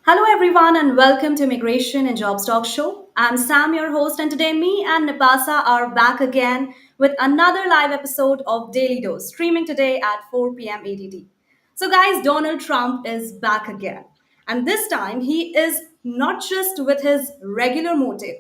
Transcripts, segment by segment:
Hello, everyone, and welcome to Immigration and Jobs Talk Show. I'm Sam, your host, and today me and Nipasa are back again with another live episode of Daily Dose, streaming today at 4 p.m. ADT. So, guys, Donald Trump is back again. And this time, he is not just with his regular motive,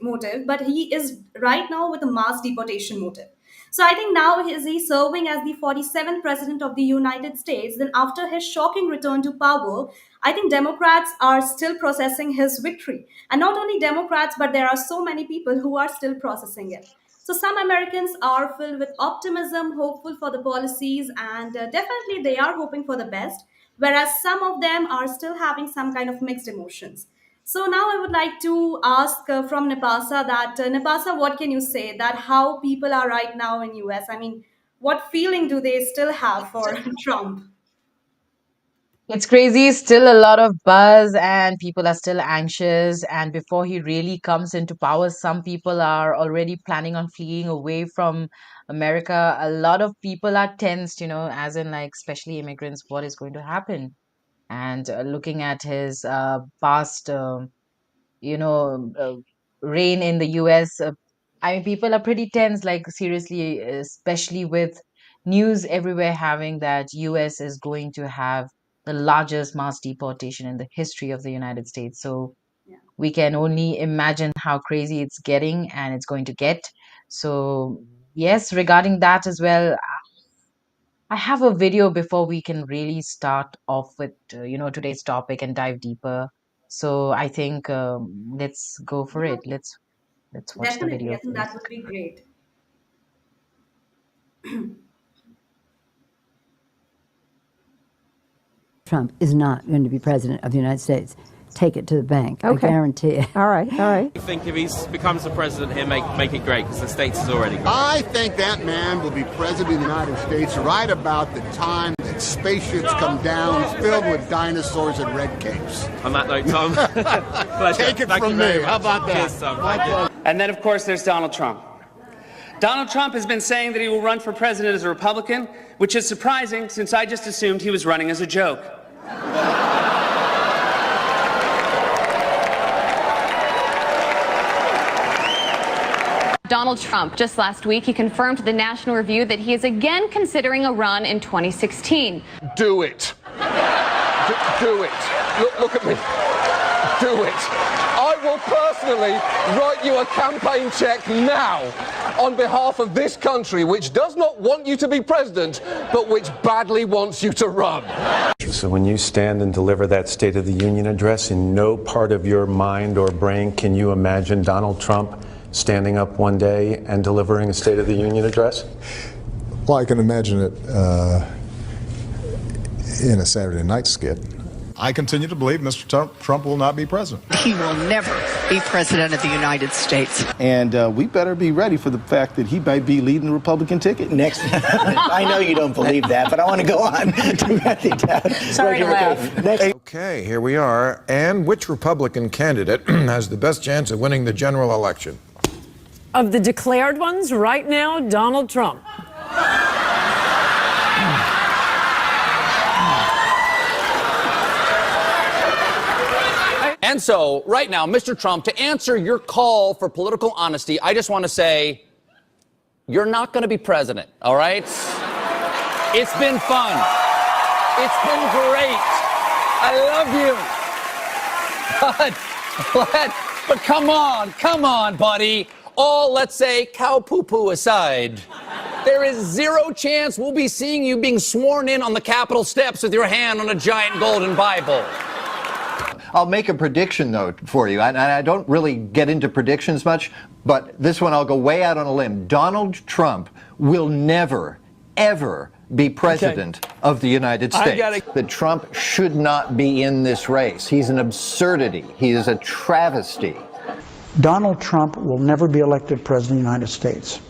but he is right now with a mass deportation motive. So I think now is he serving as the 47th president of the United States. Then after his shocking return to power, I think Democrats are still processing his victory. And not only Democrats, but there are so many people who are still processing it. So some Americans are filled with optimism, hopeful for the policies, and definitely they are hoping for the best, whereas some of them are still having some kind of mixed emotions. So now I would like to ask from Nipasa that Nipasa, what can you say that how people are right now in US? I mean, what feeling do they still have for Trump? It's crazy, still a lot of buzz, and people are still anxious. And before he really comes into power, some people are already planning on fleeing away from America. A lot of people are tensed, as in, like, especially immigrants, what is going to happen? And looking at his past reign in the US. I mean, people are pretty tense, like seriously, especially with news everywhere having that US is going to have the largest mass deportation in the history of the United States. So Yeah, we can only imagine how crazy it's getting and it's going to get. So, yes, regarding that as well, I have a video before we can really start off with today's topic and dive deeper. So I think let's go for it. Let's watch the definitely. I video think that first. would be great. Trump is not going to be president of the United States. Take it to the bank. Okay. I guarantee it. All right, all right. I think if he becomes the president here, make it great because the states is already great. I think that man will be president of the United States right about the time that spaceships come down filled with dinosaurs and red capes. On that note, Tom, pleasure. Take it Thank you from very me. much. How about that? Cheers, Tom. Thank you. And then, of course, there's Donald Trump. Donald Trump has been saying that he will run for president as a Republican, which is surprising since I just assumed he was running as a joke. Donald Trump, just last week, he confirmed to the National Review that he is again considering a run in 2016. Do it. Do it. Look at me. Do it. I will personally write you a campaign check now on behalf of this country, which does not want you to be president, but which badly wants you to run. So when you stand and deliver that State of the Union address, in no part of your mind or brain can you imagine Donald Trump standing up one day and delivering a State of the Union address? Well, I can imagine it in a Saturday night skit. I continue to believe Mr. Trump will not be president. He will never be president of the United States. And we better be ready for the fact that he might be leading the Republican ticket next. I know you don't believe that, but I want to go on. Sorry to laugh. Okay, here we are. And which Republican candidate has the best chance of winning the general election? Of the declared ones, right now, Donald Trump. And so, right now, Mr. Trump, to answer your call for political honesty, I just want to say, you're not going to be president, all right? It's been fun. It's been great. I love you. But come on, buddy. All, let's say, cow poo-poo aside, there is zero chance we'll be seeing you being sworn in on the Capitol steps with your hand on a giant golden Bible. I'll make a prediction, though, for you. And I don't really get into predictions much, but this one I'll go way out on a limb. Donald Trump will never, ever be president of the United States. That Trump should not be in this race. He's an absurdity. He is a travesty. Donald Trump will never be elected president of the United States.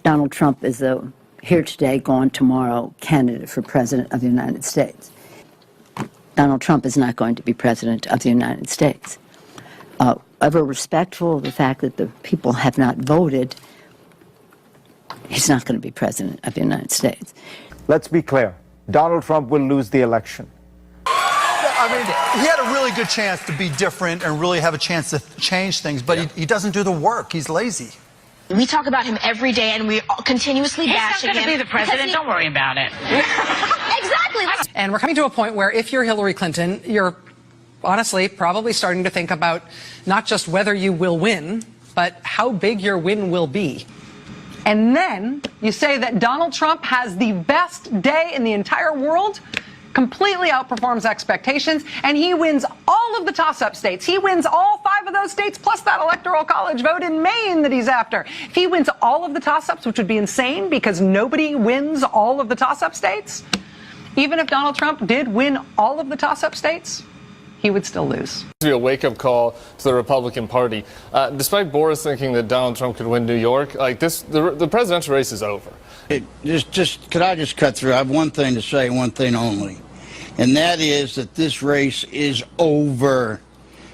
Donald Trump is a here today, gone tomorrow candidate for president of the United States. Donald Trump is not going to be president of the United States. Ever respectful of the fact that the people have not voted, he's not going to be president of the United States. Let's be clear. Donald Trump will lose the election. I mean, he had a really good chance to be different and really have a chance to change things, but he doesn't do the work. He's lazy. We talk about him every day, and we continuously bash him. He's not going to be the president. Don't worry about it. Exactly. And we're coming to a point where if you're Hillary Clinton, you're honestly probably starting to think about not just whether you will win, but how big your win will be. And then you say that Donald Trump has the best day in the entire world, completely outperforms expectations, and he wins all of the toss-up states. He wins all 5 of those states, plus that electoral college vote in Maine that he's after. If he wins all of the toss-ups, which would be insane because nobody wins all of the toss-up states, even if Donald Trump did win all of the toss-up states, he would still lose. To be a wake-up call to the Republican Party. Despite Boris thinking that Donald Trump could win New York, like this, the presidential race is over. Could I just cut through? I have one thing to say, one thing only, and that is that this race is over.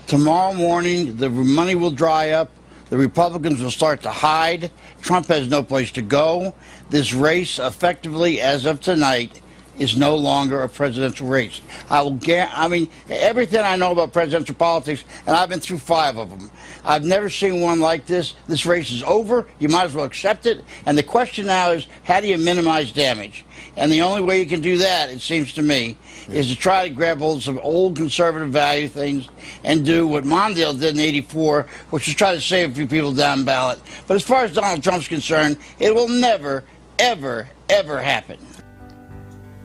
Tomorrow morning, the money will dry up. The Republicans will start to hide. Trump has no place to go. This race, effectively, as of tonight, is no longer a presidential race. I mean, everything I know about presidential politics, and I've been through 5 of them, I've never seen one like this. This race is over. You might as well accept it. And the question now is, how do you minimize damage? And the only way you can do that, it seems to me, is to try to grab hold of some old conservative value things and do what Mondale did in '84, which is try to save a few people down ballot. But as far as Donald Trump's concerned, it will never, ever, ever happen.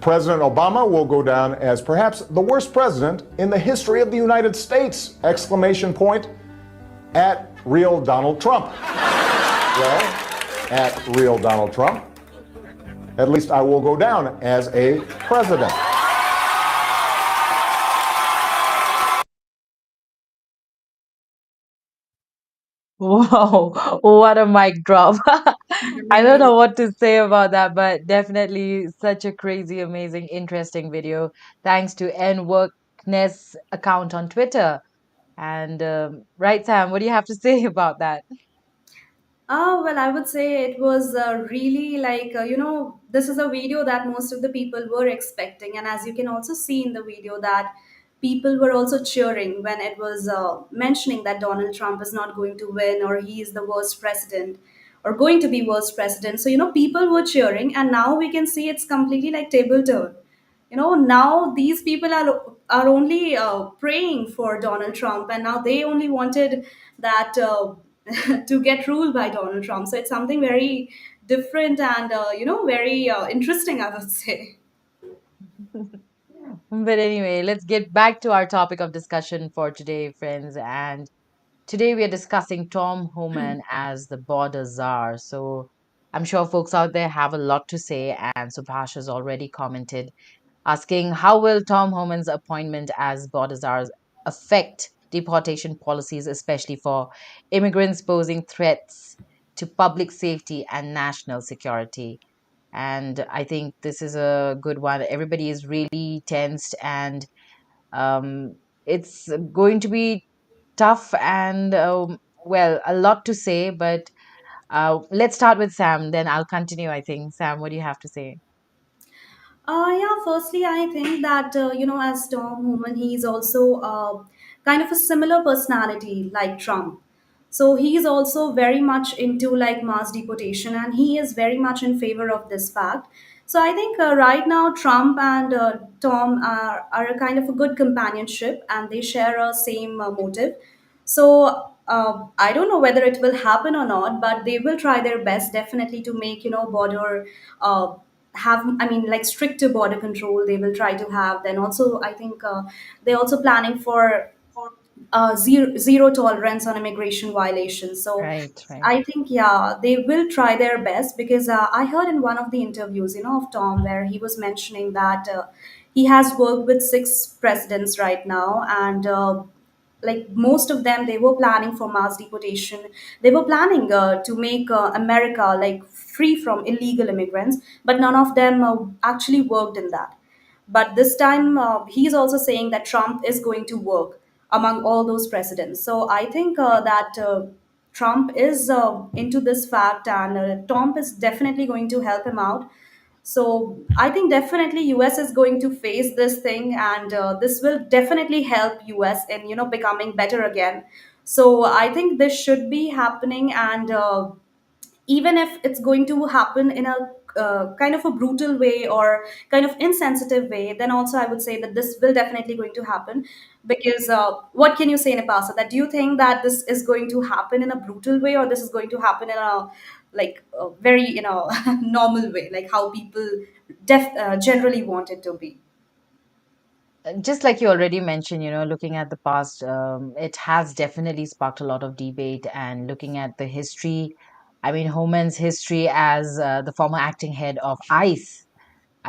President Obama will go down as perhaps the worst president in the history of the United States! Exclamation point at real Donald Trump. Well, at real Donald Trump, at least I will go down as a president. Wow, what a mic drop. I don't know what to say about that, but definitely such a crazy, amazing, interesting video. Thanks to NWorkness account on Twitter. And right, Sam, what do you have to say about that? Well, I would say it was really like, this is a video that most of the people were expecting. And as you can also see in the video, that people were also cheering when it was mentioning that Donald Trump is not going to win or he is the worst president or going to be worst president. So, people were cheering. And now we can see it's completely like table turn. Now these people are only praying for Donald Trump, and now they only wanted that to get ruled by Donald Trump. So it's something very different and very interesting, I would say. But anyway, let's get back to our topic of discussion for today, friends. And today we are discussing Tom Homan as the border czar. So I'm sure folks out there have a lot to say, and Subhash has already commented, asking how will Tom Homan's appointment as border czar affect deportation policies, especially for immigrants posing threats to public safety and national security. And I think this is a good one. Everybody is really tensed, and it's going to be tough and, well, a lot to say. But let's start with Sam, then I'll continue, I think. Sam, what do you have to say? Yeah, firstly, I think that, as Tom Homan, he's also kind of a similar personality like Trump. So he's also very much into like mass deportation, and he is very much in favor of this fact. So I think right now Trump and Tom are a kind of a good companionship, and they share a same motive. So I don't know whether it will happen or not, but they will try their best definitely to make border have, I mean, like stricter border control. They will try to have. Then also I think they're also planning for zero tolerance on immigration violations. So Right, right. I think, yeah, they will try their best because I heard in one of the interviews, of Tom, where he was mentioning that he has worked with 6 presidents right now, and like most of them, they were planning for mass deportation. They were planning to make America like free from illegal immigrants, but none of them actually worked in that. But this time, he's also saying that Trump is going to work among all those presidents. So I think that Trump is into this fact, and Trump is definitely going to help him out. So I think definitely US is going to face this thing, and this will definitely help US in becoming better again. So I think this should be happening, and even if it's going to happen in a kind of a brutal way or kind of insensitive way, then also I would say that this will definitely going to happen. Because what can you say, Napasa, that do you think that this is going to happen in a brutal way, or this is going to happen in a like a very normal way, like how people generally want it to be? Just like you already mentioned, looking at the past, it has definitely sparked a lot of debate. And looking at the history, I mean, Homan's history as the former acting head of ICE,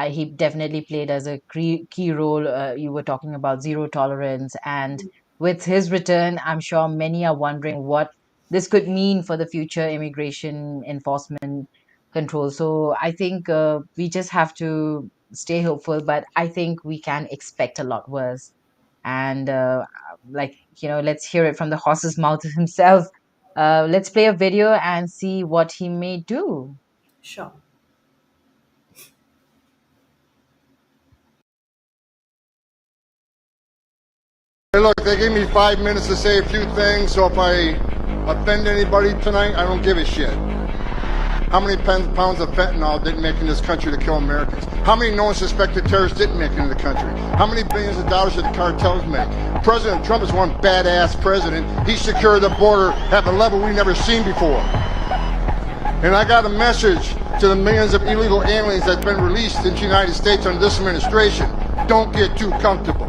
he definitely played as a key role. You were talking about zero tolerance, and with his return, I'm sure many are wondering what this could mean for the future immigration enforcement control. So I think we just have to stay hopeful, but I think we can expect a lot worse. And like, let's hear it from the horse's mouth himself. Let's play a video and see what he may do. Sure. Hey, look, they gave me 5 minutes to say a few things, so if I offend anybody tonight, I don't give a shit. How many pounds of fentanyl didn't make it in this country to kill Americans? How many known suspected terrorists didn't make it in the country? How many billions of dollars did the cartels make? President Trump is one badass president. He secured the border at a level we've never seen before. And I got a message to the millions of illegal aliens that's been released into the United States under this administration. Don't get too comfortable.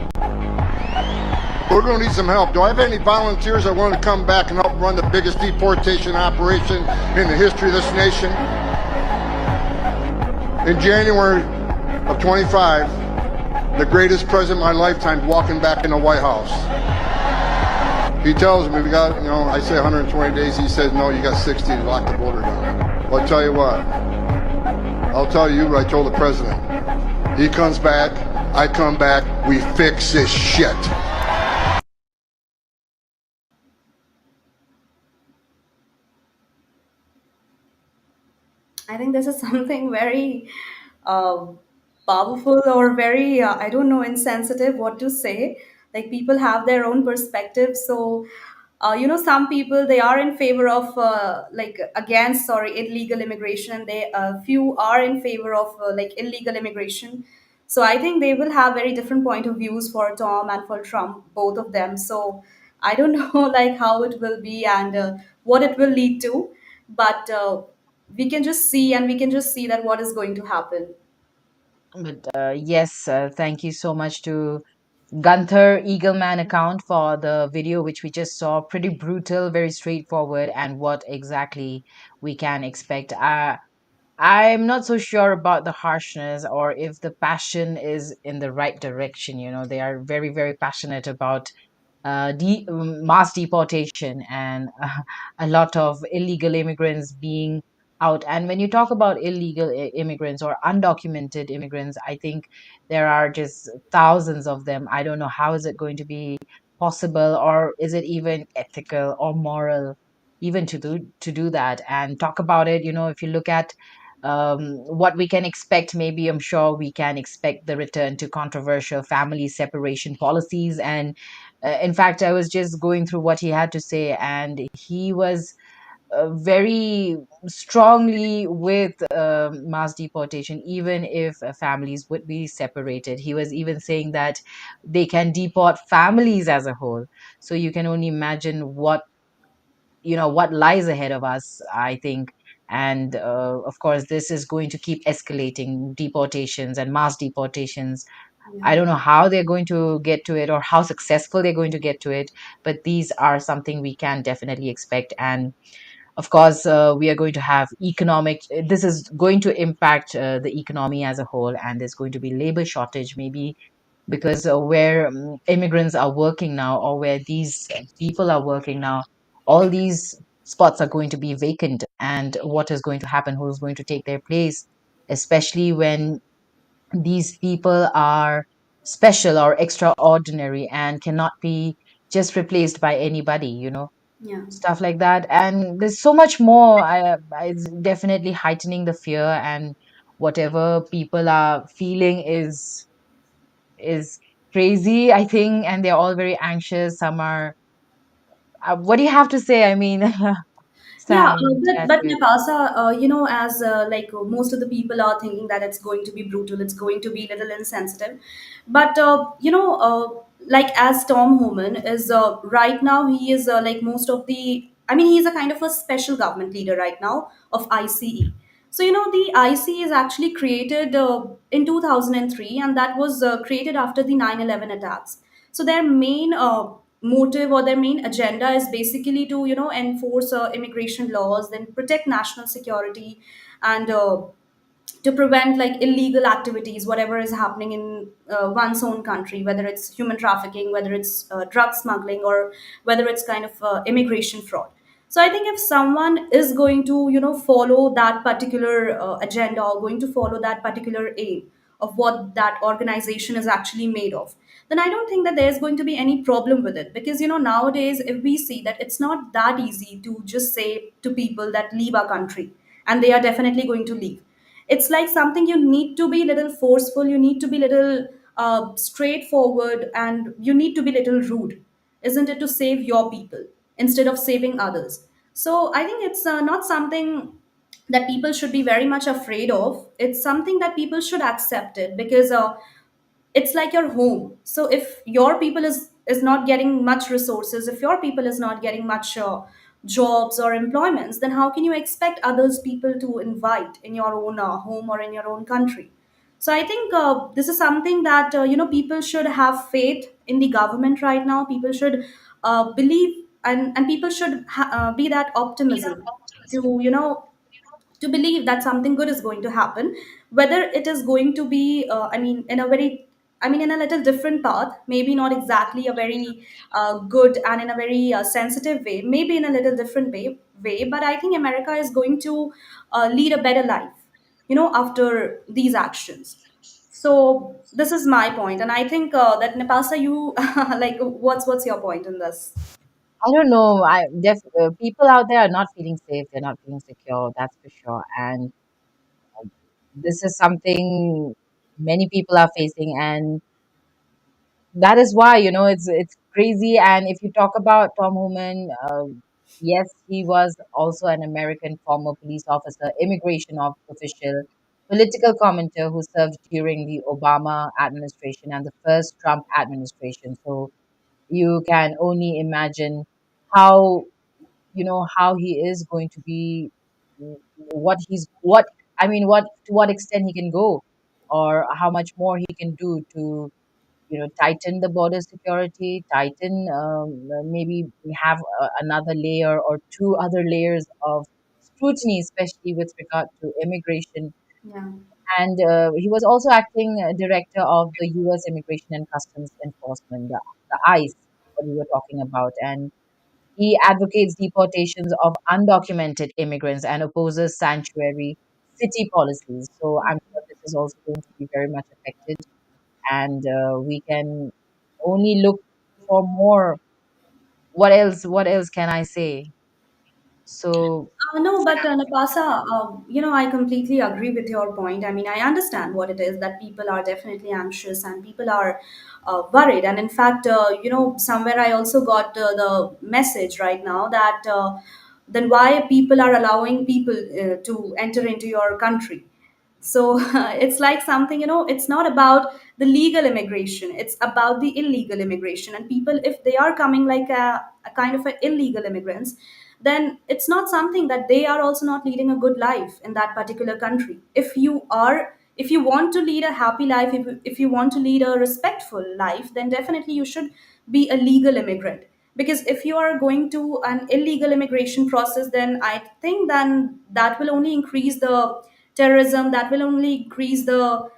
We're going to need some help. Do I have any volunteers that want to come back and help run the biggest deportation operation in the history of this nation? In January of 25, the greatest president of my lifetime walking back in the White House. He tells me, we got, I say 120 days. He says, no, you got 60 to lock the border down. Well, I'll tell you what. I'll tell you what I told the president. He comes back, I come back, we fix this shit. I think this is something very uh, powerful, or very, I don't know, insensitive, what to say. Like, people have their own perspective. So, some people, they are in favor of, like, against, sorry, illegal immigration, and they, few are in favor of, like, illegal immigration. So I think they will have very different point of views for Tom and for Trump, both of them. So I don't know, like, how it will be, and what it will lead to. But we can just see, and we can just see that what is going to happen. But yes, thank you so much to Gunther Eagleman account for the video which we just saw. Pretty brutal, very straightforward, and what exactly we can expect. I'm not so sure about the harshness or if the passion is in the right direction. They are very, very passionate about mass deportation and a lot of illegal immigrants being out. And when you talk about illegal immigrants or undocumented immigrants, I think there are just thousands of them. I don't know how is it going to be possible, or is it even ethical or moral even to do that and talk about it. If you look at what we can expect, maybe I'm sure we can expect the return to controversial family separation policies. And in fact, I was just going through what he had to say, and he was very strongly with mass deportation, even if families would be separated. He was even saying that they can deport families as a whole. So you can only imagine what lies ahead of us, I think. And of course, this is going to keep escalating, deportations and mass deportations. I don't know how they're going to get to it or how successful they're going to get to it, but these are something we can definitely expect. And of course, we are going to have this is going to impact the economy as a whole, and there's going to be labor shortage, maybe because where immigrants are working now, or where these people are working now, all these spots are going to be vacant. And what is going to happen? Who's going to take their place? Especially when these people are special or extraordinary and cannot be just replaced by anybody, Yeah. stuff like that. And there's so much more. It's definitely heightening the fear and whatever people are feeling is crazy, I think, and they're all very anxious. Some are. What do you have to say? I mean, Yeah, Sam, to add but to it. Napasa, as most of the people are thinking that it's going to be brutal, it's going to be little insensitive, but like as Tom Homan is right now, he is like most of the. I mean, he's a kind of a special government leader right now of ICE. So the IC is actually created in 2003, and that was created after the 9/11 attacks. So their main motive or their main agenda is basically to enforce immigration laws, then protect national security, and to prevent like illegal activities, whatever is happening in one's own country, whether it's human trafficking, whether it's drug smuggling, or whether it's kind of immigration fraud. So I think if someone is going to follow that particular agenda, or going to follow that particular aim of what that organization is actually made of, then I don't think that there's going to be any problem with it. Because nowadays, if we see that it's not that easy to just say to people that leave our country, and they are definitely going to leave. It's like something you need to be little forceful, you need to be little straightforward, and you need to be little rude, isn't it, to save your people instead of saving others. So I think it's not something that people should be very much afraid of. It's something that people should accept it, because it's like your home. So if your people is not getting much resources, if your people is not getting much jobs or employments, then how can you expect others people to invite in your own home or in your own country? So I think this is something that people should have faith in the government right now. People should believe, and people should be that optimism to to believe that something good is going to happen. Whether it is going to be in a very, in a little different path, maybe not exactly a very good and in a very sensitive way, maybe in a little different way, but I think America is going to lead a better life after these actions. So this is my point, and I think that Nepasa, you like, what's your point in this? I don't know. People out there are not feeling safe. They're not feeling secure. That's for sure. And this is something many people are facing, and that is why it's crazy. And if you talk about Tom Homan, yes, he was also an American former police officer, immigration official, political commentator who served during the Obama administration and the first Trump administration. So you can only imagine how how he is going to be, what I mean, what to what extent he can go, or how much more he can do to tighten the border security, tighten, maybe we have another layer or two other layers of scrutiny, especially with regard to immigration. Yeah. And he was also acting director of the U.S. Immigration and Customs Enforcement, the ICE, what we were talking about. And he advocates deportations of undocumented immigrants and opposes sanctuary city policies. So I'm sure this is also going to be very much affected. And we can only look for more. What else? What else can I say? So No, but Napasa, I completely agree with your point. I mean, I understand what it is that people are definitely anxious and people are worried. And in fact, somewhere I also got the message right now that then why people are allowing people to enter into your country. So it's like something, it's not about the legal immigration, it's about the illegal immigration. And people, if they are coming like a kind of a illegal immigrants, then it's not something that they are also not leading a good life in that particular country. If you want to lead a happy life, if you want to lead a respectful life, then definitely you should be a legal immigrant. Because if you are going to an illegal immigration process, then I think then that will only increase the terrorism, that will only increase the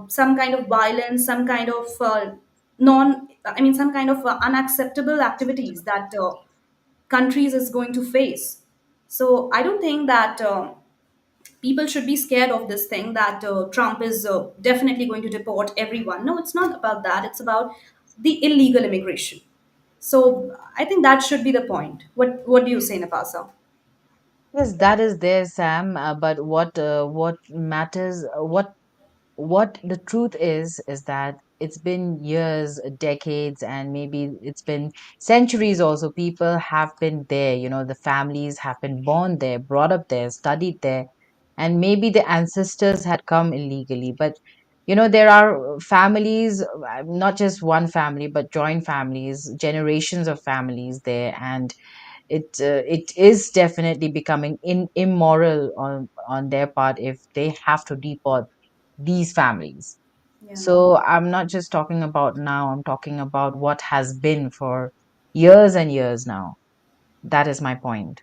some kind of violence, some kind of some kind of unacceptable activities that countries is going to face. So I don't think that people should be scared of this thing that Trump is definitely going to deport everyone. No, it's not about that. It's about the illegal immigration. So I think that should be the point. What do you say, Napasa? Yes, that is there, Sam. But what matters, what the truth is that it's been years, decades, and maybe it's been centuries also. People have been there, the families have been born there, brought up there, studied there, and maybe the ancestors had come illegally. But there are families, not just one family, but joint families, generations of families there, and it is definitely becoming immoral on their part if they have to deport these families. Yeah. So I'm not just talking about now, I'm talking about what has been for years and years now. That is my point.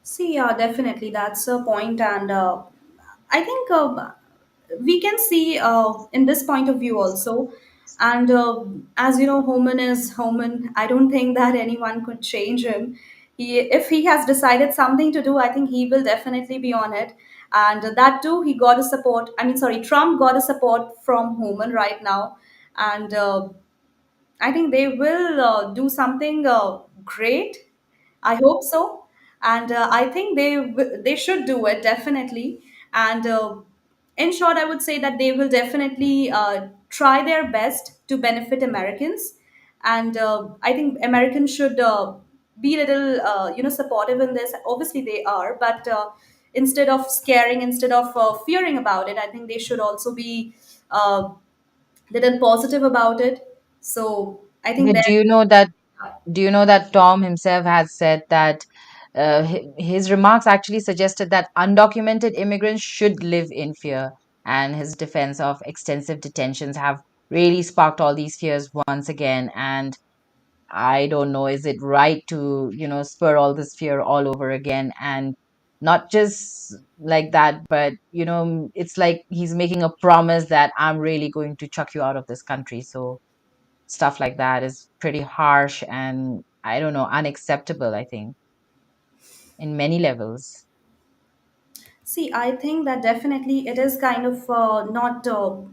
See, yeah, definitely, that's a point, and I think we can see in this point of view also. And as you know, Homan is Homan. I don't think that anyone could change him. If he has decided something to do, I think he will definitely be on it. And that too, he got a support. I mean, sorry, Trump got a support from Homan right now, and I think they will do something great. I hope so, and I think they should do it definitely. And in short, I would say that they will definitely try their best to benefit Americans, and I think Americans should be a little supportive in this. Obviously, they are, but instead of scaring, instead of fearing about it, I think they should also be little positive about it. So I think But that. do you know that Tom himself has said that his remarks actually suggested that undocumented immigrants should live in fear, and his defense of extensive detentions have really sparked all these fears once again. And I don't know, is it right to, spur all this fear all over again? And not just like that, but, it's like he's making a promise that I'm really going to chuck you out of this country. So stuff like that is pretty harsh and, I don't know, unacceptable, I think, in many levels. See, I think that definitely it is kind of not a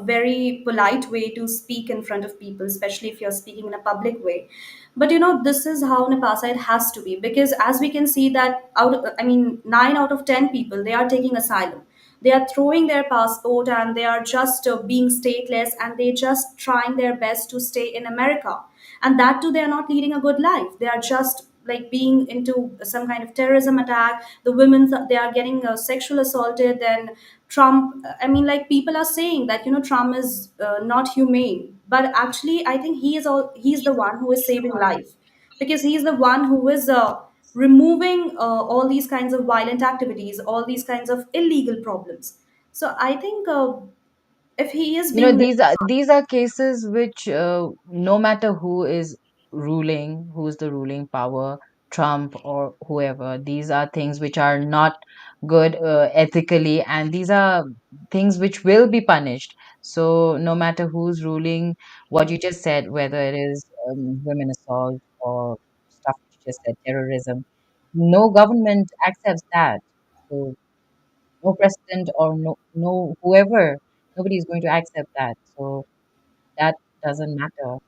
very polite way to speak in front of people, especially if you're speaking in a public way. But this is how Nepasa it has to be, because as we can see that I mean, 9 out of 10 people, they are taking asylum. They are throwing their passport and they are just being stateless, and they just trying their best to stay in America. And that too, they are not leading a good life. They are just like being into some kind of terrorism attack. The women, they are getting sexual assaulted. Then Trump, I mean, like, people are saying that Trump is not humane, but actually I think he's the one who is saving life, because he's the one who is removing all these kinds of violent activities, all these kinds of illegal problems. So I think if he is being. These are cases which, no matter who is ruling, who's the ruling power, Trump or whoever, these are things which are not good ethically, and these are things which will be punished. So no matter who's ruling, what you just said, whether it is women assault or stuff which you just said, terrorism, no government accepts that. So no president or no whoever, nobody is going to accept that. So that doesn't matter.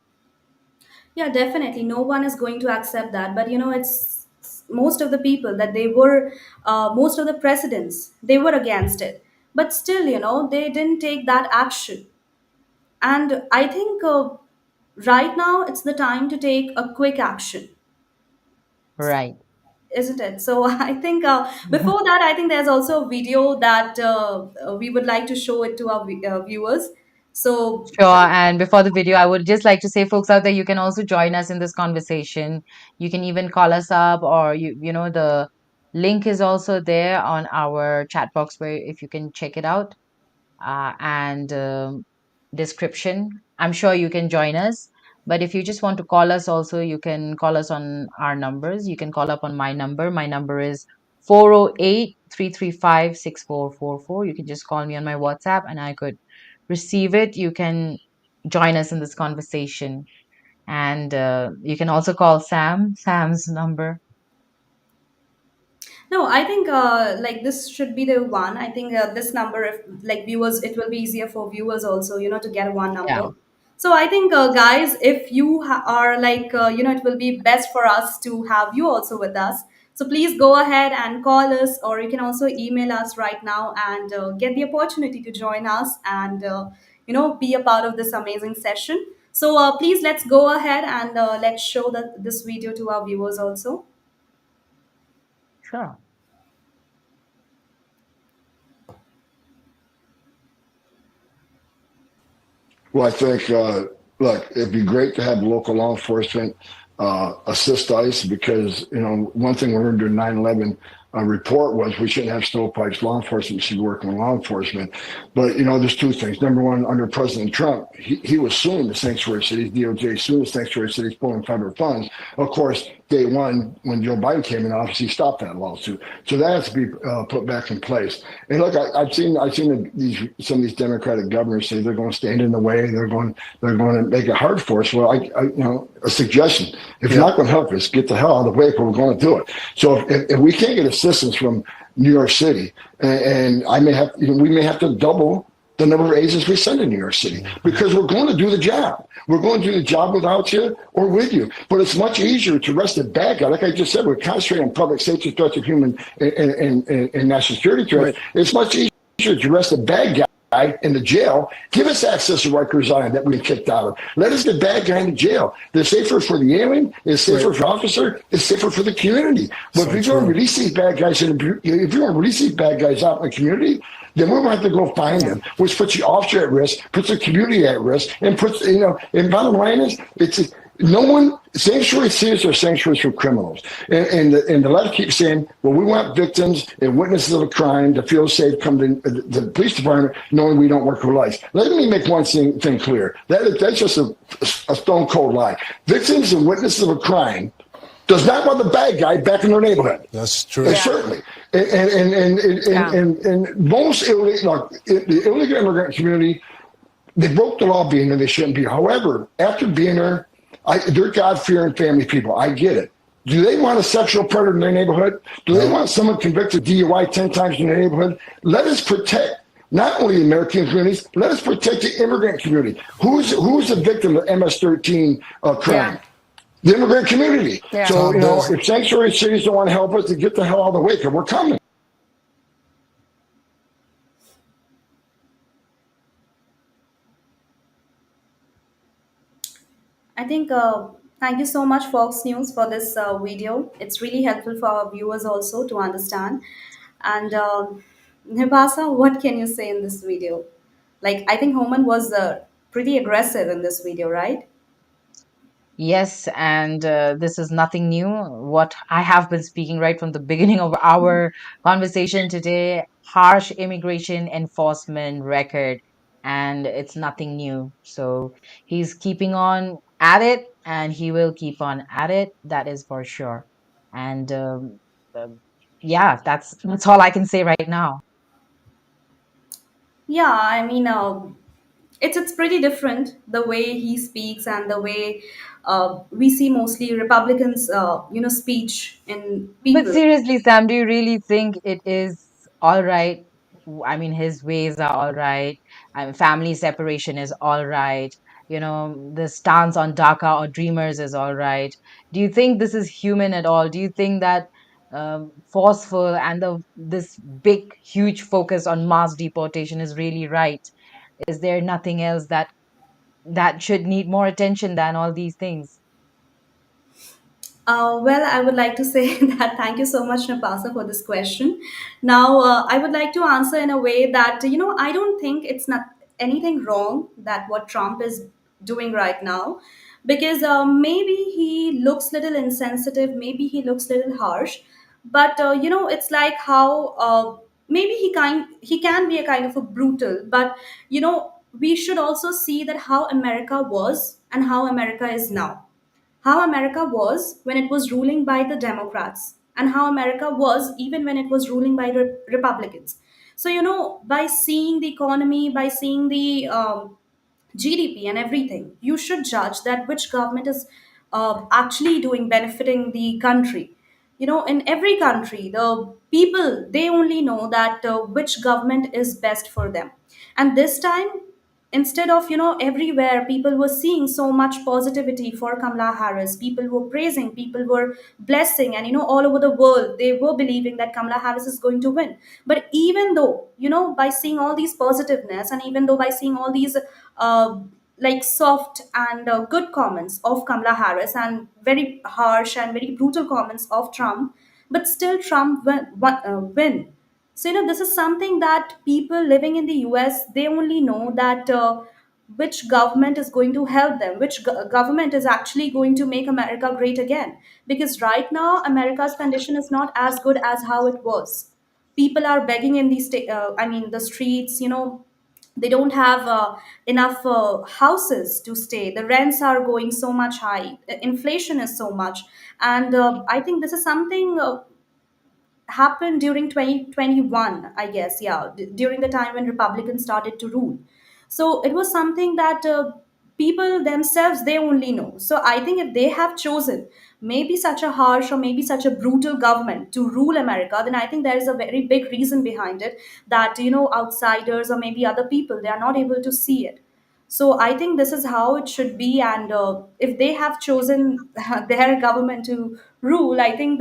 Yeah, definitely. No one is going to accept that. But it's most of the people that they were, most of the presidents, they were against it. But still, they didn't take that action. And I think right now it's the time to take a quick action, Right. isn't it? So I think before that, I think there's also a video that we would like to show it to our viewers. So Sure. And before the video, I would just like to say, folks out there, you can also join us in this conversation. You can even call us up, or the link is also there on our chat box where if you can check it out. And description. I'm sure you can join us. But if you just want to call us also, you can call us on our numbers. You can call up on my number. My number is 408-335-6444. You can just call me on my WhatsApp and I could receive it. You can join us in this conversation. And you can also call Sam's number. no, I think like this should be the one. I think this number, if like viewers, it will be easier for viewers also, to get one Yeah. number. So I think, guys, if you are like, it will be best for us to have you also with us. So please go ahead and call us, or you can also email us right now and get the opportunity to join us and be a part of this amazing session. So please let's go ahead and let's show this video to our viewers also. Sure. Well, I think, look, it'd be great to have local law enforcement assist ICE because, one thing we learned during 9/11 report was we shouldn't have stovepipes. Law enforcement should work with law enforcement. But, there's two things. Number one, under President Trump, he was suing the sanctuary cities, DOJ suing the sanctuary cities, pulling federal funds. Of course, day one, when Joe Biden came in office, he stopped that lawsuit. So that has to be put back in place. And look, I've seen some of these Democratic governors say they're going to stand in the way. They're going to make it hard for us. Well, a suggestion: if you're not going to help us, get the hell out of the way, because we're going to do it. So if we can't get assistance from New York City, and we may have to double the number of agents we send to New York City, because we're going to do the job. We're going to do the job without you or with you. But it's much easier to arrest a bad guy. Like I just said, we're concentrating on public safety threats of human and national security threats. Right. It's much easier to arrest a bad guy in the jail. Give us access to Rikers Island that we kicked out of. Let us get bad guy in the jail. It's safer for the alien. It's safer for the officer. It's safer for the community. But if you're going to release these bad guys out in the community, then we're going to have to go find them, which puts the officer at risk, puts the community at risk, and and bottom line is, sanctuary cities are sanctuaries for criminals. And the left keeps saying, well, we want victims and witnesses of a crime to feel safe, come to the police department knowing we don't work with life. Let me make one thing clear. That's just a stone cold lie. Victims and witnesses of a crime does not want the bad guy back in their neighborhood. That's true. Certainly. And most the illegal immigrant community, they broke the law being there, they shouldn't be. However, after being there, they're God-fearing family people. I get it. Do they want a sexual predator in their neighborhood? Do they want someone convicted of DUI 10 times in their neighborhood? Let us protect not only the American communities, let us protect the immigrant community. Who's the victim of MS-13 crime? Yeah. The immigrant community. Yeah. So, if sanctuary cities don't want to help us, to get the hell out of the way, because we're coming. I think, thank you so much, Fox News, for this video. It's really helpful for our viewers also to understand. And Nibasa, what can you say in this video? Like, I think Homan was pretty aggressive in this video, right? Yes, and this is nothing new. What I have been speaking right from the beginning of our conversation today, harsh immigration enforcement record, and it's nothing new. So he's keeping on at it, and he will keep on at it. That is for sure. And yeah, that's all I can say right now. Yeah, I mean, it's pretty different the way he speaks and the way we see mostly Republicans, speech in But people. seriously, Sam, do you really think it is all right? I mean, his ways are all right. I mean, family separation is all right. The stance on DACA or Dreamers is all right. Do you think this is human at all? Do you think that forceful and this big, huge focus on mass deportation is really right? Is there nothing else that should need more attention than all these things? Well, I would like to say that thank you so much, Napasa, for this question. Now, I would like to answer in a way that, I don't think it's not anything wrong that what Trump is doing right now, because maybe he looks little insensitive, maybe he looks little harsh, but, it's like how maybe he can be a kind of a brutal, but, we should also see that how America was and how America is now, how America was when it was ruling by the Democrats, and how America was even when it was ruling by Republicans. So, by seeing the economy, by seeing the GDP and everything, you should judge that which government is actually doing benefiting the country. In every country, the people, they only know that which government is best for them. And this time, instead of, everywhere people were seeing so much positivity for Kamala Harris, people were praising, people were blessing, and all over the world they were believing that Kamala Harris is going to win. But even though, by seeing all these positiveness, and even though by seeing all these like soft and good comments of Kamala Harris, and very harsh and very brutal comments of Trump, but still Trump win. So, this is something that people living in the US, they only know that which government is going to help them, which government is actually going to make America great again. Because right now, America's condition is not as good as how it was. People are begging in the the streets, they don't have enough houses to stay. The rents are going so much high. Inflation is so much. And I think this is something happened during 2021, I guess. Yeah, during the time when Republicans started to rule. So it was something that people themselves, they only know. So I think if they have chosen maybe such a harsh or maybe such a brutal government to rule America, then I think there is a very big reason behind it, that outsiders or maybe other people, they are not able to see it. So I think this is how it should be. And if they have chosen their government to rule, I think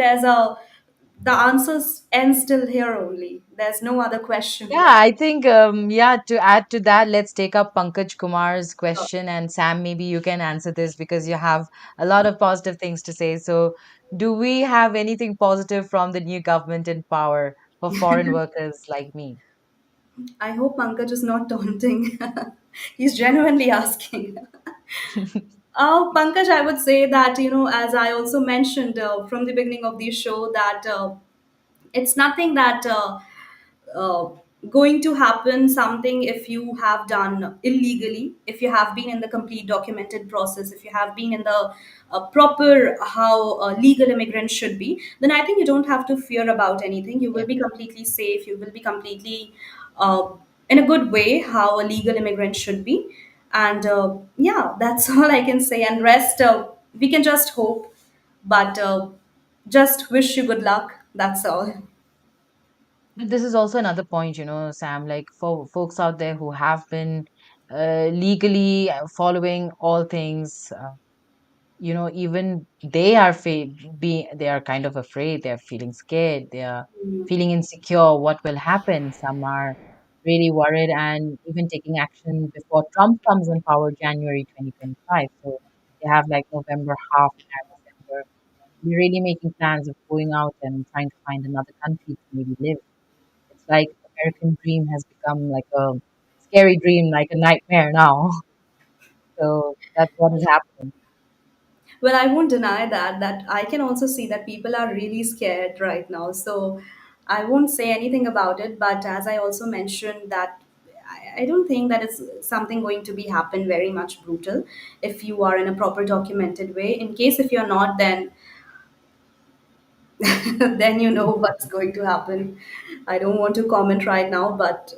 the answers end still here only. There's no other question Yeah, left. I think, yeah, to add to that, let's take up Pankaj Kumar's question. And Sam, maybe you can answer this because you have a lot of positive things to say. So, do we have anything positive from the new government in power for foreign workers like me? I hope Pankaj is not taunting. He's genuinely asking. Pankaj, I would say that, as I also mentioned from the beginning of the show, that it's nothing that uh, going to happen something if you have done illegally, if you have been in the complete documented process, if you have been in the proper how legal immigrants should be, then I think you don't have to fear about anything. You will be completely safe. You will be completely uh, in a good way how a legal immigrant should be. And yeah, that's all I can say. And rest, we can just hope, but just wish you good luck. That's all. But this is also another point, Sam, like for folks out there who have been legally following all things. Even they are they are kind of afraid, they're feeling scared, they are feeling insecure what will happen. Some are really worried and even taking action before Trump comes in power January 2025. So they have like November half and December. They're really making plans of going out and trying to find another country to maybe live. It's like American dream has become like a scary dream, like a nightmare now. So that's what is happening. Well, I won't deny that I can also see that people are really scared right now. So I won't say anything about it. But as I also mentioned that I don't think that it's something going to be happen very much brutal if you are in a proper documented way. In case if you're not, then then you know what's going to happen. I don't want to comment right now, but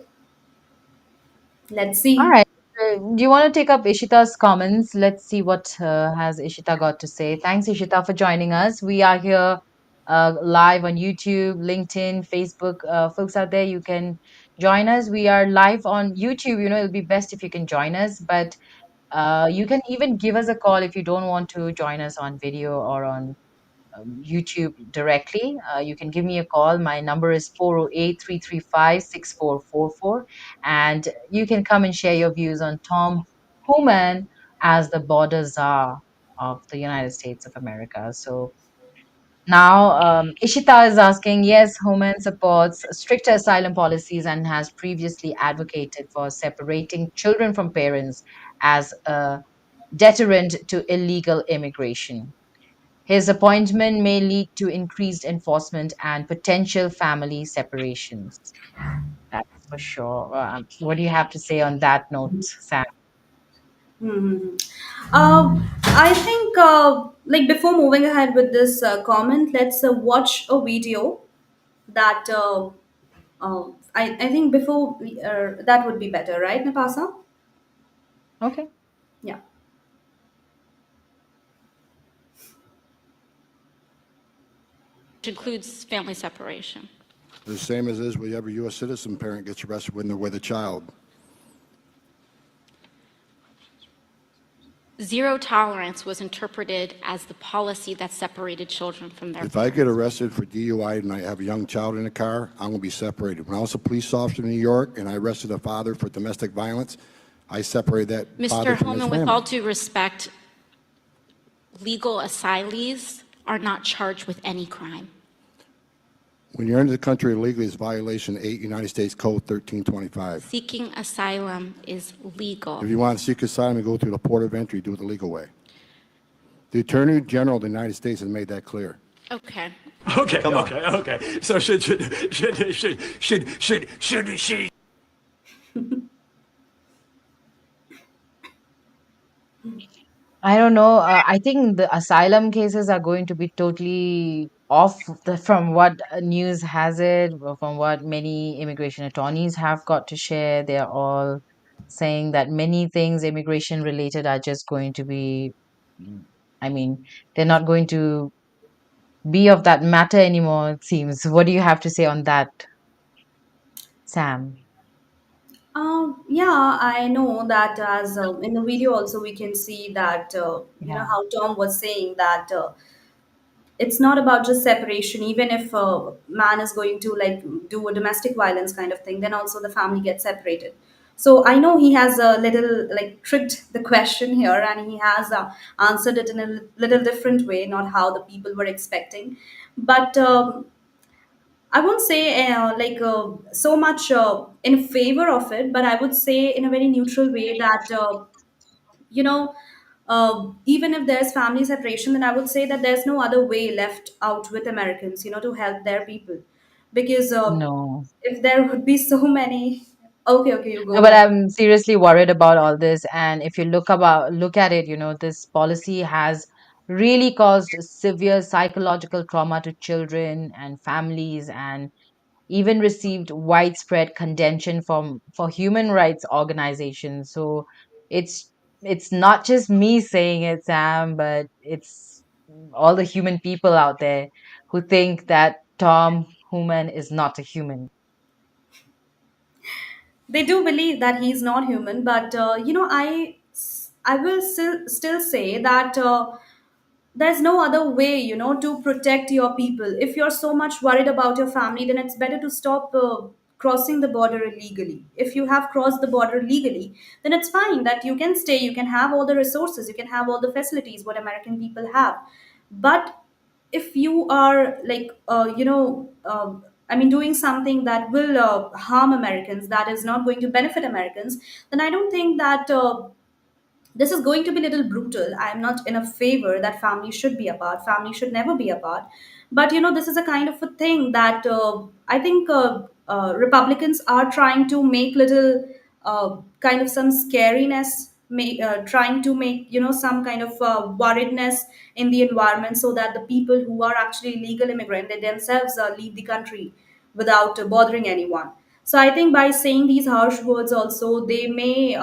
let's All see. right. Do you want to take up Ishita's comments? Let's see what has Ishita got to say. Thanks, Ishita, for joining us. We are here live on YouTube, LinkedIn, Facebook. Folks out there, you can join us. We are live on YouTube. It'll be best if you can join us, but you can even give us a call if you don't want to join us on video or on YouTube directly. You can give me a call. My number is 408-335-6444. And you can come and share your views on Tom Homan as the border czar of the United States of America. So now Ishita is asking, yes, Homan supports stricter asylum policies and has previously advocated for separating children from parents as a deterrent to illegal immigration. His appointment may lead to increased enforcement and potential family separations. That's for sure. What do you have to say on that note, Sam? Hmm. I think, like before moving ahead with this comment, let's watch a video that I think before that would be better, right, Napasa? Okay. Yeah. Which includes family separation. The same as is with every U.S. citizen parent gets arrested when they're with a child. Zero tolerance was interpreted as the policy that separated children from their If I get arrested for DUI and I have a young child in the car, I'm going to be separated. When I was a police officer in New York and I arrested a father for domestic violence, I separated that father Mr. from his Homan, family. with all due respect, legal asylees are not charged with any crime. When you're into the country illegally, it's violation 8 United States Code 1325. Seeking asylum is legal. If you want to seek asylum, you go through the port of entry, do it the legal way. The Attorney General of the United States has made that clear. Okay. Okay. So should she? I don't know. I think the asylum cases are going to be totally off from what news has it, or from what many immigration attorneys have got to share. They're all saying that many things immigration related are just going to be, I mean, they're not going to be of that matter anymore, it seems. What do you have to say on that, Sam? Yeah, I know that as in the video also we can see that Yeah. how Tom was saying that it's not about just separation. Even if a man is going to like do a domestic violence kind of thing, then also the family gets separated. So I know he has a little like tricked the question here, and he has answered it in a little different way, not how the people were expecting. But I won't say so much in favor of it, but I would say in a very neutral way that you know, even if there's family separation, then I would say that there's no other way left out with Americans, to help their people, because No. if there would be so many. Okay, okay, you No, go but ahead. I'm seriously worried about all this. And if you look at it, this policy has really caused severe psychological trauma to children and families, and even received widespread contention from for human rights organizations. So it's it's not just me saying it, Sam, but it's all the human people out there who think that Tom Homan is not a human. They do believe that he's not human, but I will still say that there's no other way, to protect your people. If you're so much worried about your family, then it's better to stop crossing the border illegally. If you have crossed the border legally, then it's fine that you can stay, you can have all the resources, you can have all the facilities what American people have. But if you are like I mean doing something that will harm Americans, that is not going to benefit Americans, then I don't think that this is going to be a little brutal. I'm not in a favor that family should be apart, family should never be apart. But this is a kind of a thing that I think Republicans are trying to make little kind of some scariness, trying to make some kind of worriedness in the environment, so that the people who are actually legal immigrant, they themselves leave the country without bothering anyone. So I think by saying these harsh words also, they may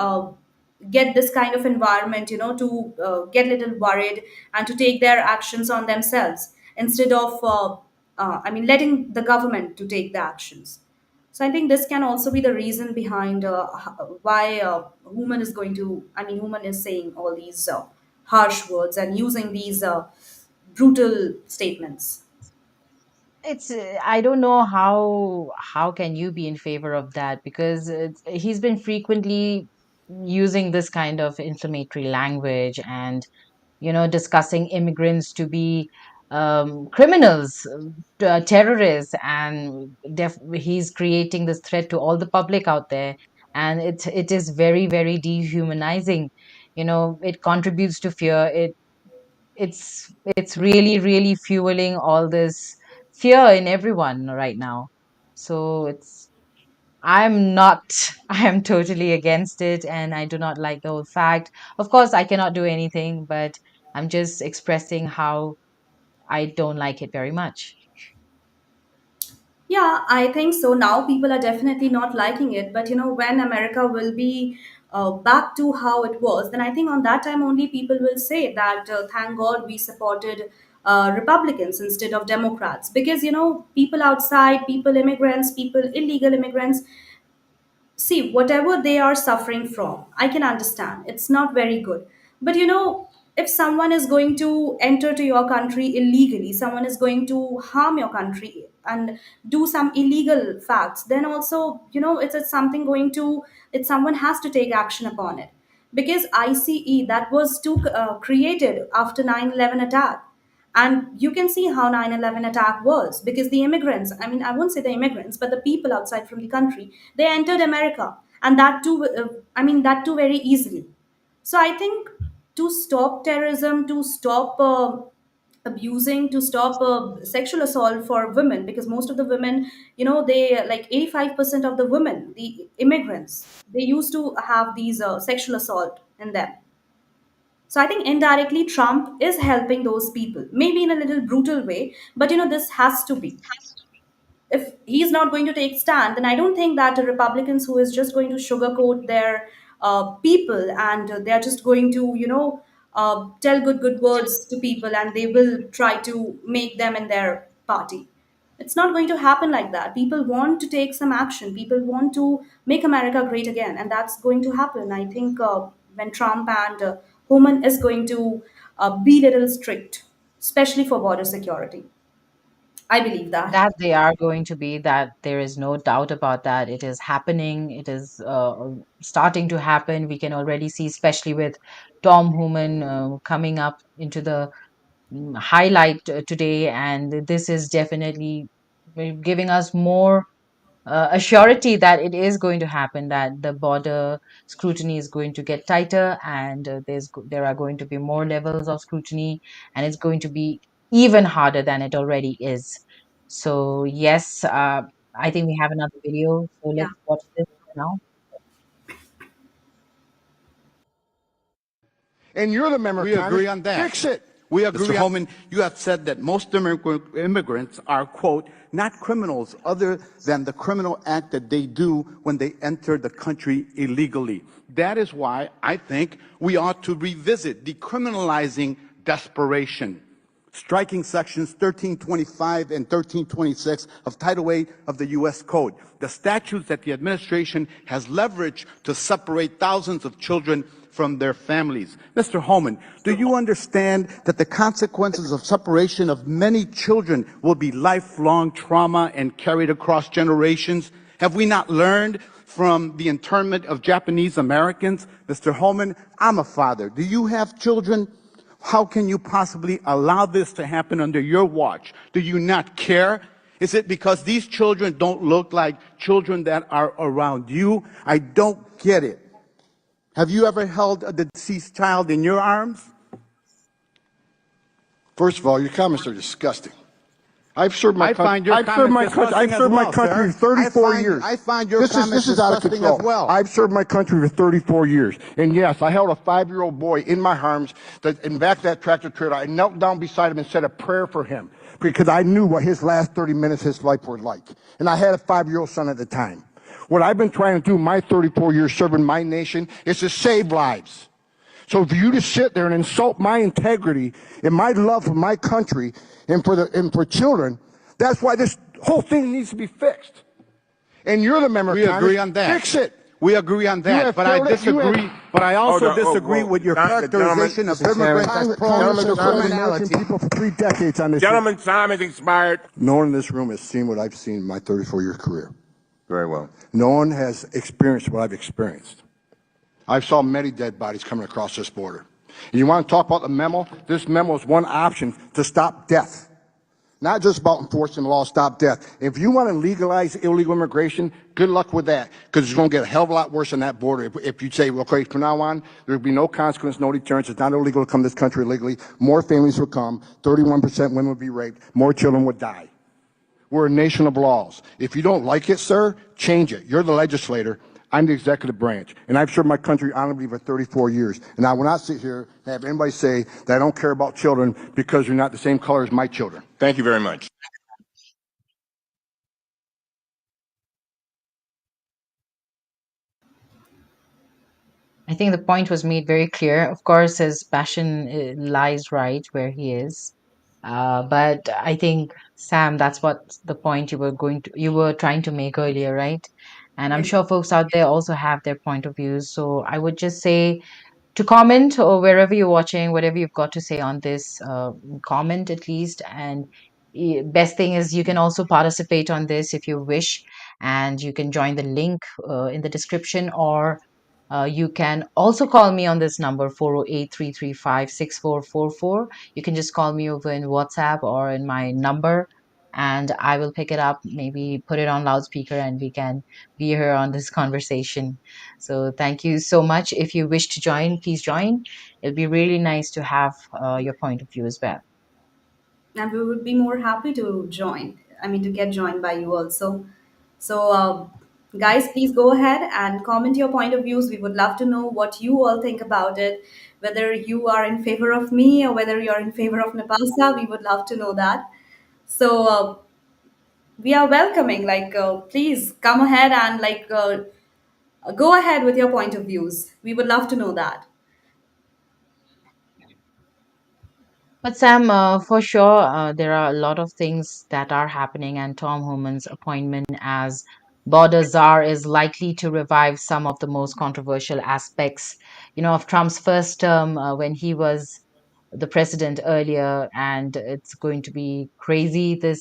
get this kind of environment, to get a little worried and to take their actions on themselves, instead of letting the government to take the actions. So I think this can also be the reason behind why Human is going to, Human is saying all these harsh words and using these brutal statements. It's I don't know how can you be in favor of that, because he's been frequently using this kind of inflammatory language, and discussing immigrants to be criminals, terrorists, and he's creating this threat to all the public out there, and it is very, very dehumanizing. It contributes to fear. It's really, really fueling all this fear in everyone right now. So I'm not, I am totally against it, and I do not like the whole fact. Of course, I cannot do anything, but I'm just expressing how I don't like it very much. Yeah, I think so. Now people are definitely not liking it, but when America will be back to how it was, then I think on that time only people will say that thank God we supported Republicans instead of Democrats, because people outside, people immigrants, people illegal immigrants, see whatever they are suffering from, I can understand it's not very good. But if someone is going to enter to your country illegally, someone is going to harm your country and do some illegal facts, then also, it's something going to, it's someone has to take action upon it. Because ICE that was created after 9/11 attack, and you can see how 9/11 attack was, because the immigrants, I mean, I won't say the immigrants, but the people outside from the country, they entered America, and that too, I mean, that too very easily. So I think, to stop terrorism, to stop abusing, to stop sexual assault for women, because most of the women, they like 85% of the women, the immigrants, they used to have these sexual assault in them. So I think indirectly Trump is helping those people, maybe in a little brutal way, but this has to be. If he's not going to take stand, then I don't think that the Republicans who is just going to sugarcoat their people, and they're just going to, tell good words to people, and they will try to make them in their party. It's not going to happen like that. People want to take some action. People want to make America great again, and that's going to happen. I think when Trump and Homan is going to be little strict, especially for border security. I believe that. That they are going to be, that there is no doubt about that. It is happening. It is starting to happen. We can already see, especially with Tom Homan coming up into the highlight today, and this is definitely giving us more a surety that it is going to happen, that the border scrutiny is going to get tighter, and there are going to be more levels of scrutiny, and it's going to be even harder than it already is. So yes, I think we have another video, so Yeah. let's watch this now. And you're the member of We Congress. agree on that. Fix it. We agree Mr. on- Homan, you have said that most immigrants are, quote, not criminals other than the criminal act that they do when they enter the country illegally. That is why I think we ought to revisit decriminalizing desperation, striking sections 1325 and 1326 of Title 8 of the U.S. Code, the statutes that the administration has leveraged to separate thousands of children from their families. Mr. Homan, do you understand that the consequences of separation of many children will be lifelong trauma and carried across generations? Have we not learned from the internment of Japanese Americans? Mr. Homan, I'm a father. Do you have children? How can you possibly allow this to happen under your watch? Do you not care? Is it because these children don't look like children that are around you? I don't get it. Have you ever held a deceased child in your arms? First of all, your comments are disgusting. I've served my I country. find your I've served my comments country. I've disgusting served as my well, country sir. for 34 years. I find your this comments is out of disgusting control. as well. I've served my country for 34 years, and yes, I held a 5-year-old boy in my arms. That in back of that tractor trailer, I knelt down beside him and said a prayer for him because I knew what his last 30 minutes of his life were like, and I had a 5-year-old son at the time. What I've been trying to do my 34 years serving my nation is to save lives. So for you to sit there and insult my integrity and my love for my country and for children, that's why this whole thing needs to be fixed. And you're the member of We Congress. agree on that. Fix it. We agree on You that, have but I failed it. You disagree. have- But I also Hold on. disagree with your characterization of immigrants as prone Congress to has served American criminality. people for 3 decades on this. Gentleman's time has expired. No one in this room has seen what I've seen in my 34-year career. Very well. No one has experienced what I've experienced. I've saw many dead bodies coming across this border. And you want to talk about the memo? This memo is one option to stop death. Not just about enforcing the law, stop death. If you want to legalize illegal immigration, good luck with that, because it's going to get a hell of a lot worse on that border. If you say, well, okay, from now on, there will be no consequence, no deterrence. It's not illegal to come to this country illegally. More families will come. 31% women will be raped. More children would die. We're a nation of laws. If you don't like it, sir, change it. You're the legislator. I'm the executive branch, and I've served my country honorably for 34 years. And I will not sit here and have anybody say that I don't care about children because you're not the same color as my children. Thank you very much. I think the point was made very clear. Of course, his passion lies right where he is. But I think, Sam, that's what the point you were trying to make earlier, right? And I'm sure folks out there also have their point of views. So I would just say, to comment, or wherever you're watching, whatever you've got to say on this, comment at least. And best thing is you can also participate on this if you wish, and you can join the link in the description, or you can also call me on this number 408-335-6444. You can just call me over in WhatsApp or in my number, and I will pick it up, maybe put it on loudspeaker, and we can be here on this conversation. So thank you so much. If you wish to join, please join. It'll be really nice to have your point of view as well. And we would be more happy to join. I mean, to get joined by you also. So, guys, please go ahead and comment your point of views. We would love to know what you all think about it. Whether you are in favor of me or whether you're in favor of Nepalsa, we would love to know that. So, we are welcoming. Like, please come ahead and go ahead with your point of views. We would love to know that. But Sam, for sure, there are a lot of things that are happening, and Tom Homan's appointment as border czar is likely to revive some of the most controversial aspects, of Trump's first term when he was the president earlier, and it's going to be crazy the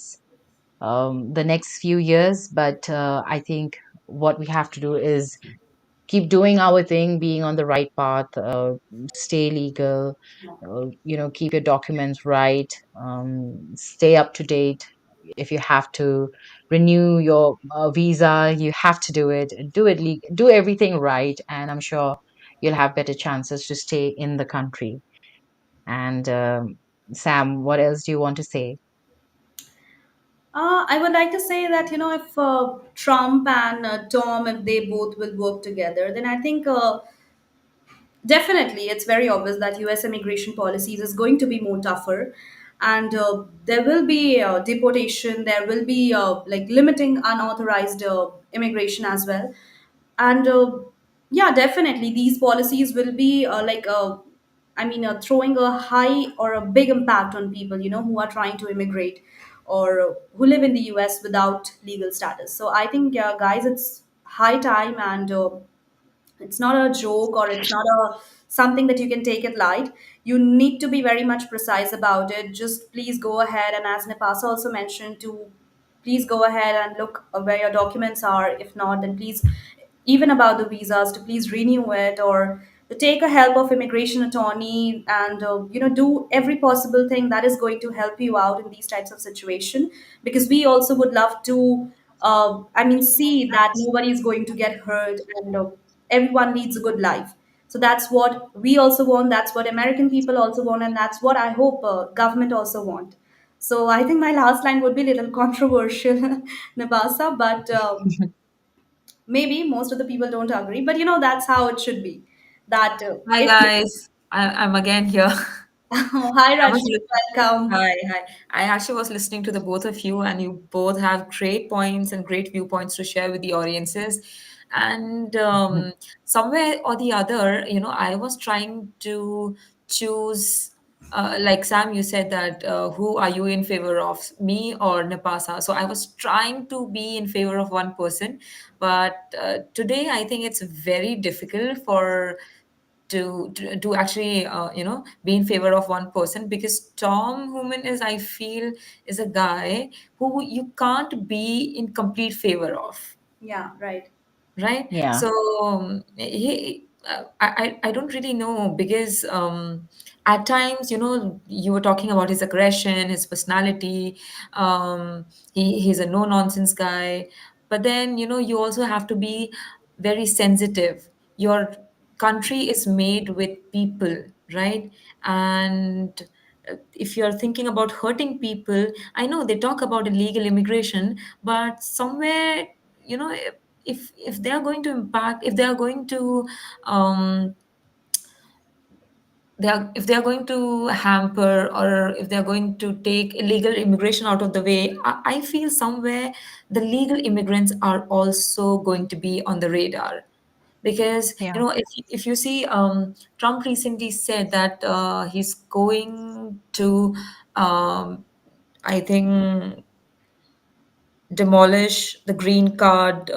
next few years. But I think what we have to do is keep doing our thing, being on the right path, stay legal, keep your documents right, stay up to date. If you have to renew your visa, you have to do everything right, and I'm sure you'll have better chances to stay in the country. And Sam, what else do you want to say? I would like to say that if Trump and Tom, if they both will work together, then I think definitely it's very obvious that U.S. immigration policies is going to be more tougher, and there will be deportation. There will be like limiting unauthorized immigration as well, and yeah, definitely these policies will be throwing a high or a big impact on people, who are trying to immigrate or who live in the US without legal status. So I think, guys, it's high time, and it's not a joke, or it's not a something that you can take it light. You need to be very much precise about it. Just please go ahead, and as Nepasa also mentioned, to please go ahead and look where your documents are. If not, then please, even about the visas, to please renew it, or to take a help of immigration attorney, and do every possible thing that is going to help you out in these types of situation, because we also would love to see that nobody is going to get hurt, and everyone leads a good life. So that's what we also want, that's what American people also want, and that's what I hope government also want. So I think my last line would be a little controversial, Nabasa, but maybe most of the people don't agree, but that's how it should be. That Hi if guys, I'm again here. hi I was Rajni, welcome. hi, hi. I actually was listening to the both of you, and you both have great points and great viewpoints to share with the audiences. And somewhere or the other, I was trying to choose. Like Sam, you said that who are you in favor of, me or Napasa? So I was trying to be in favor of one person, but today I think it's very difficult to actually be in favor of one person, because Tom Homan is, I feel, is a guy who you can't be in complete favor of, Yeah, right. right? Yeah. So he I don't really know, because at times, you were talking about his aggression, his personality. He's a no nonsense guy, but then you also have to be very sensitive. Your country is made with people, right? And if you're thinking about hurting people, I know they talk about illegal immigration, but somewhere, if they are going to impact, if they are going to um, if they are going to hamper, or if they are going to take illegal immigration out of the way, I feel somewhere the legal immigrants are also going to be on the radar. Because Yeah. if you see, Trump recently said that he's going to, I think, demolish the green card,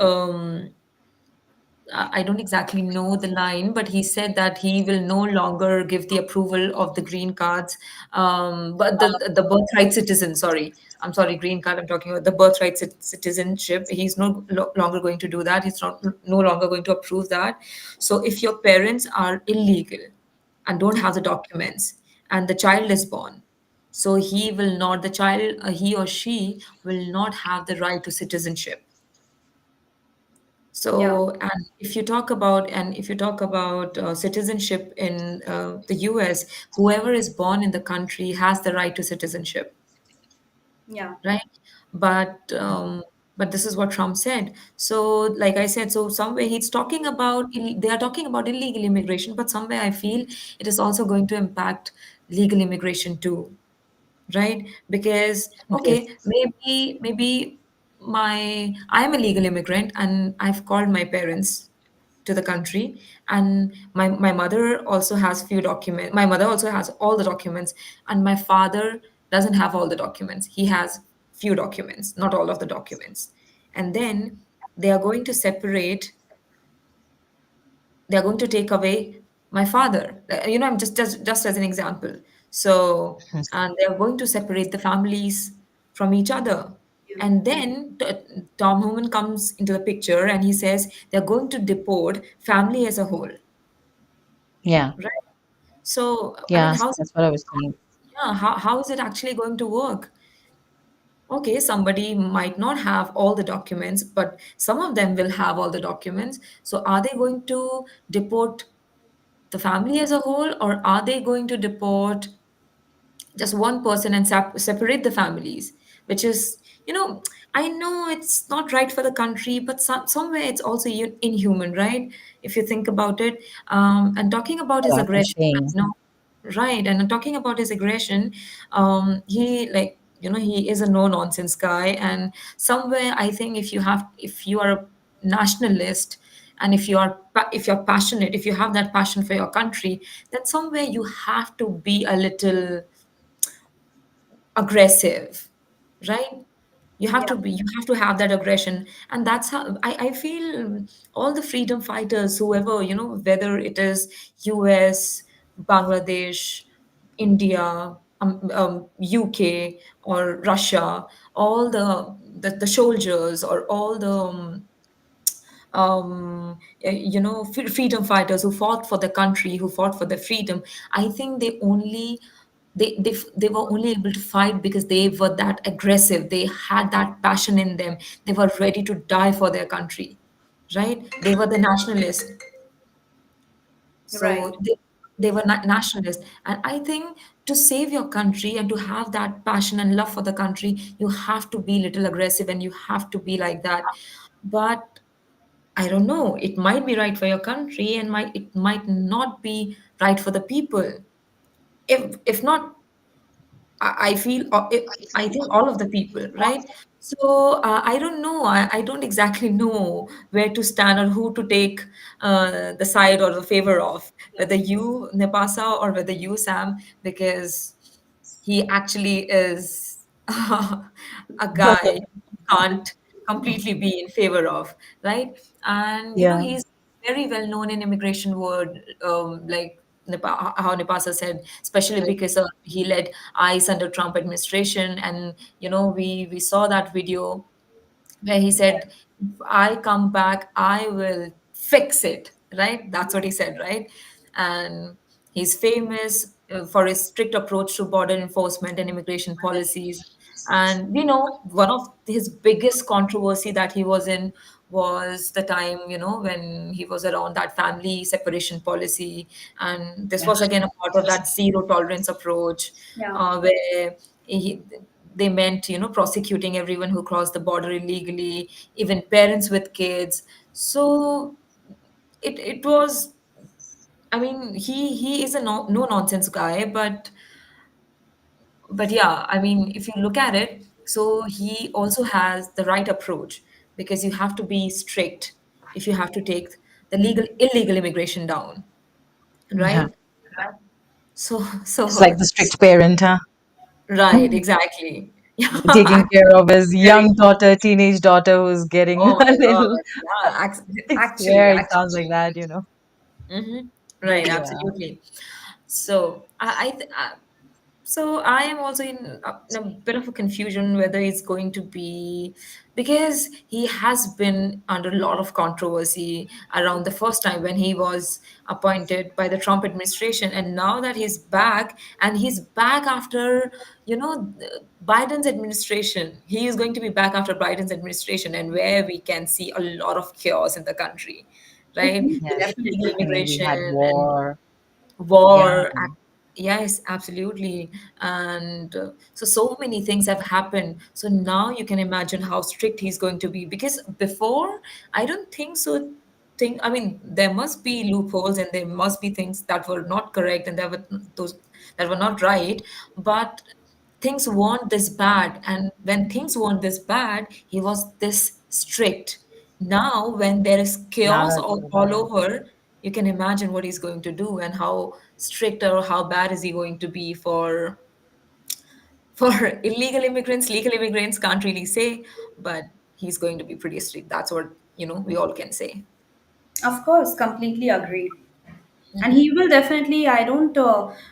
I don't exactly know the line, but he said that he will no longer give the approval of the green cards, but the birthright citizen. Sorry, I'm sorry, green card. I'm talking about the birthright citizenship. He's no longer going to do that. He's not no longer going to approve that. So if your parents are illegal and don't have the documents, and the child is born, so he will not. The child, he or she will not have the right to citizenship. Yeah. So, and if you talk about citizenship in the US, whoever is born in the country has the right to citizenship, Yeah. right? But but this is what Trump said. So, like I said, so somewhere he's talking about they are talking about illegal immigration, but somewhere I feel it is also going to impact legal immigration too, right? Because Okay. okay, maybe my I'm a legal immigrant and I've called my parents to the country, and my mother also has few documents. My mother also has all the documents, and my father doesn't have all the documents. He has few documents, not all of the documents. And then they are going to separate, they're going to take away my father. I'm just as an example. So, and they're going to separate the families from each other. And then Tom Homan comes into the picture and he says they're going to deport family as a whole, Yeah. right? So, I mean, Yeah. That's what I was saying. how is it actually going to work? Okay, somebody might not have all the documents, but some of them will have all the documents. So, are they going to deport the family as a whole, or are they going to deport just one person and separate the families? Which is, I know it's not right for the country, but somewhere it's also inhuman, right? If you think about it. And talking about his Yeah, aggression, insane. right? And talking about his aggression, he like he is a no nonsense guy, and somewhere I think if you are a nationalist, and if you're passionate, if you have that passion for your country, then somewhere you have to be a little aggressive, right? Yeah. You have to have that aggression, and that's how I feel all the freedom fighters, whoever, whether it is US, Bangladesh, India, UK, or Russia, all the soldiers, or all the freedom fighters who fought for the country, who fought for the freedom. I think they were only able to fight because they were that aggressive, they had that passion in them, they were ready to die for their country, right? They were the nationalists. Right. So they were nationalists, and I think to save your country and to have that passion and love for the country, you have to be little aggressive, and you have to be like that. But I don't know. It might be right for your country, and it might not be right for the people. If not, I feel I think all of the people, right? So I don't know. I don't exactly know where to stand or who to take the side or the favor of, whether you Nepasa or whether you Sam, because he actually is a guy you can't completely be in favor of, right? And Yeah. he's very well known in immigration world, like how Nepasa said, especially because he led ICE under Trump administration, and we saw that video where he said, if I come back, I will fix it, right? That's what he said, right? And he's famous for his strict approach to border enforcement and immigration policies. And one of his biggest controversy that he was in was the time, when he was around that family separation policy. And this Yeah. was again a part of that zero tolerance approach, Yeah. where he, they meant prosecuting everyone who crossed the border illegally, even parents with kids. So it was, I mean, he is a no nonsense guy, but yeah, I mean, if you look at it, so he also has the right approach, because you have to be strict if you have to take the illegal immigration down, Yeah. right? So It's like the strict parent, huh? right, exactly. taking care of his young daughter, teenage daughter, who's getting Oh a my God. little. Yeah, I actually, swear it sounds actually. like that. Right, Yeah. absolutely. So so I am also in a bit of a confusion whether it's going to be, because he has been under a lot of controversy around the first time when he was appointed by the Trump administration, and now that he's back, and he's back after Biden's administration. He is going to be back after Biden's administration, and where we can see a lot of chaos in the country, right? The Yes. left illegal I mean, we immigration had and war. Yeah. war. Yes, absolutely. And so many things have happened. So now you can imagine how strict he's going to be, because before, I don't think so. I mean, there must be loopholes and there must be things that were not correct, and there were those that were not right. But things weren't this bad. And when things weren't this bad, he was this strict. Now, when there is Now chaos that's all better. over, you can imagine what he's going to do, and how strict or how bad is he going to be for illegal immigrants. Legal immigrants can't really say, but he's going to be pretty strict. That's what we all can say. Of course, completely agreed. And Hmm. he will definitely, I don't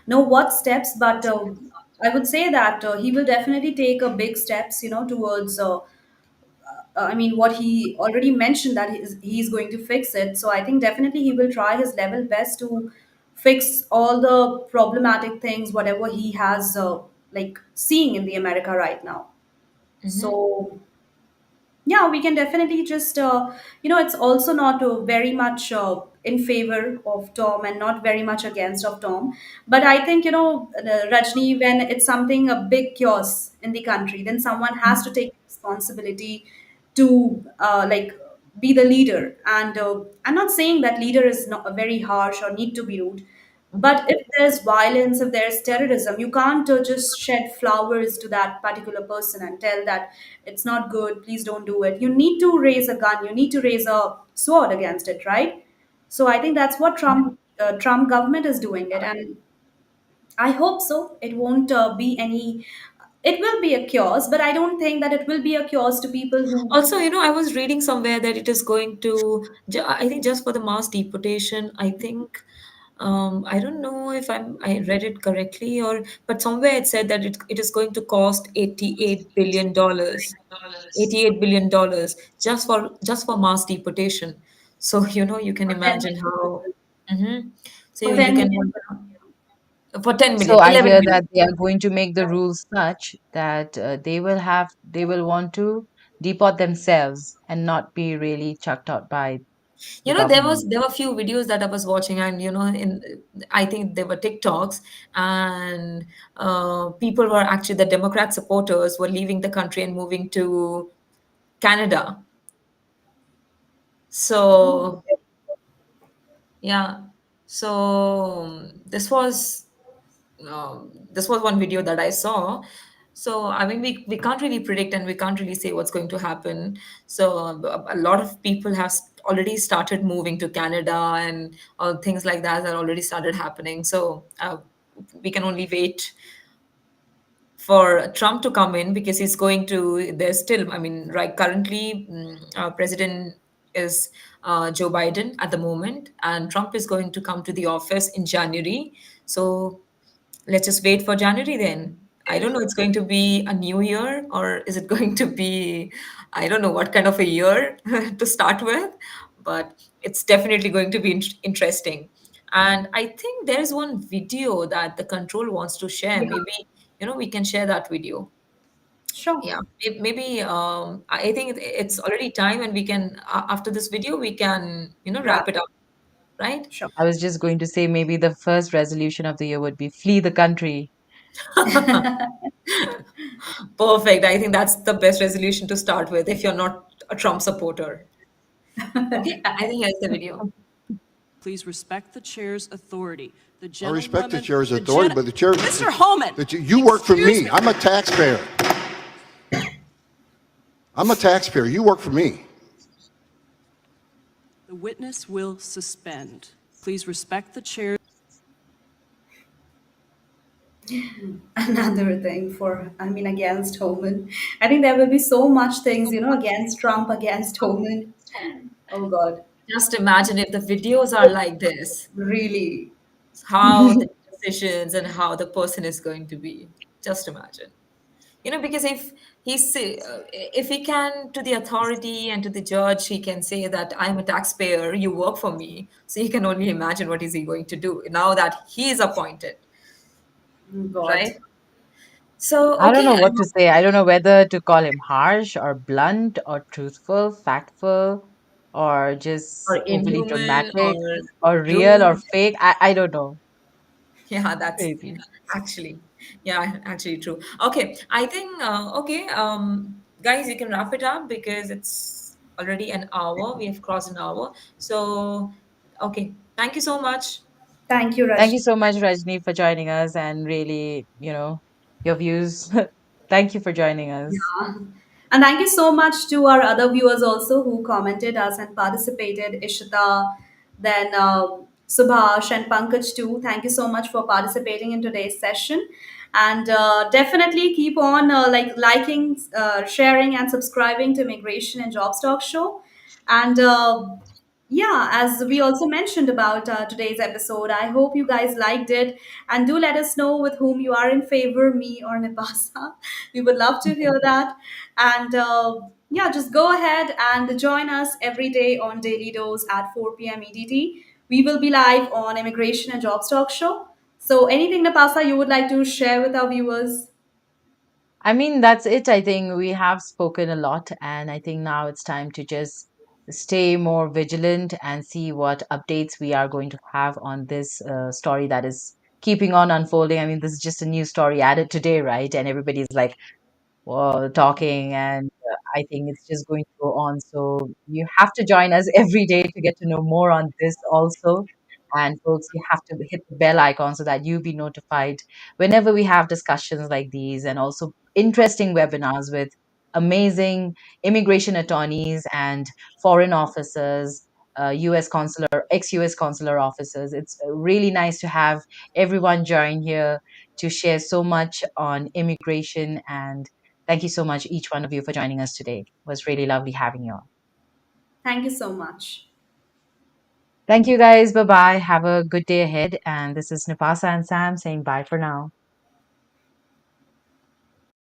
know what steps, but I would say that he will definitely take a big steps, towards I mean, what he already mentioned that he's going to fix it. So I think definitely he will try his level best to fix all the problematic things, whatever he has like seeing in the America right now. Hmm. So yeah, we can definitely just it's also not very much in favor of Tom and not very much against of Tom, but I think Rajni, when it's something a big chaos in the country, then someone has to take responsibility to like be the leader. And I'm not saying that leader is not very harsh or need to be rude, but if there's violence, if there's terrorism, you can't just shed flowers to that particular person and tell that it's not good, please don't do it. You need to raise a gun, you need to raise a sword against it, right? So I think that's what Trump government is doing it, and I hope so. It won't be any. It will be a chaos, but I don't think that it will be a chaos to people who. Also, I was reading somewhere that it is going to, I think, just for the mass deportation, I think, I don't know if I read it correctly, but somewhere it said that it is going to cost $88 billion. $88 billion just for mass deportation. So, you can For 10 imagine how. Mhm. So for you 10 can million. for 10 So million, I 11 hear million. that they are going to make the rules such that they will want to deport themselves and not be really chucked out by the government. There were few videos that I was watching, and I think they were TikToks, and people were actually, the Democrat supporters were leaving the country and moving to Canada. Oh, So yeah, so this was one video that I saw. So I mean, we can't really predict, and we can't really say what's going to happen. So a lot of people have already started moving to Canada, and things like that are already started happening. So we can only wait for Trump to come in, because he's going to. There's still, I mean, right currently, President is Joe Biden at the moment, and Trump is going to come to the office in January. So let's just wait for January then. I don't know, it's going to be a new year, or is it going to be, I don't know what kind of a year to start with, but it's definitely going to be interesting. And I think there's one video that the control wants to share. yeah, Maybe, we can share that video. sure. Yeah, maybe I think it's already time, and we can, after this video, we can, Wrap wrap it it. up, right? Sure. I was just going to say maybe the first resolution of the year would be flee the country. Perfect. I think that's the best resolution to start with if you're not a Trump supporter. Okay, I think here's the video. Please respect the chair's authority. The I respect the gentlewoman, chair's the authority, gen- but the chair. Mr. Homan, You work for excuse me. I'm a taxpayer. I'm a taxpayer. You work for me. The witness will suspend. Please respect the chair. Another thing against Homan. I think there will be so much things, against Trump, against Homan. Oh God, Just imagine if the videos are like this, really. how the decisions and how the person is going to be. Just imagine. Because if he can, to the authority and to the judge, he can say that I'm a taxpayer, you work for me. So you can only imagine what is he going to do now that he is appointed, God. right? So I don't okay, know what to say. I don't know whether to call him harsh or blunt or truthful, factful, or or just overly inhuman dramatic or or real or rude. fake. I don't know. Yeah, that's Crazy. actually, yeah, actually true. Okay, I think, okay, guys, you can wrap it up because it's already an hour. We have crossed an hour. So, okay, thank you so much. Thank you, Thank you Rajni. so much, Rajni, for joining us and really, your views. Thank you for joining us. Yeah. And thank you so much to our other viewers also who commented us and participated. Ishita, then Subhash and Pankaj too. Thank you so much for participating in today's session. And definitely keep on liking, sharing, and subscribing to Immigration and Jobs Talk Show. And yeah, as we also mentioned about today's episode, I hope you guys liked it. And do let us know with whom you are in favor, me or Nipasa. We would love to hear that. And yeah, just go ahead and join us every day on Daily Dose at 4 p.m. EDT. We will be live on Immigration and Jobs Talk Show. So, anything, Napasa, you would like to share with our viewers? I mean, that's it. I think we have spoken a lot, and I think now it's time to just stay more vigilant and see what updates we are going to have on this story that is keeping on unfolding. I mean, this is just a new story added today, right? And everybody's like, talking, and I think it's just going to go on. So you have to join us every day to get to know more on this also. And folks, you have to hit the bell icon so that you be notified whenever we have discussions like these, and also interesting webinars with amazing immigration attorneys and foreign officers, US consular, ex-US consular officers. It's really nice to have everyone join here to share so much on immigration. And thank you so much, each one of you, for joining us today. It was really lovely having you all. Thank you so much. Thank you, guys. Bye bye. Have a good day ahead. And this is Nipasa and Sam saying bye for now.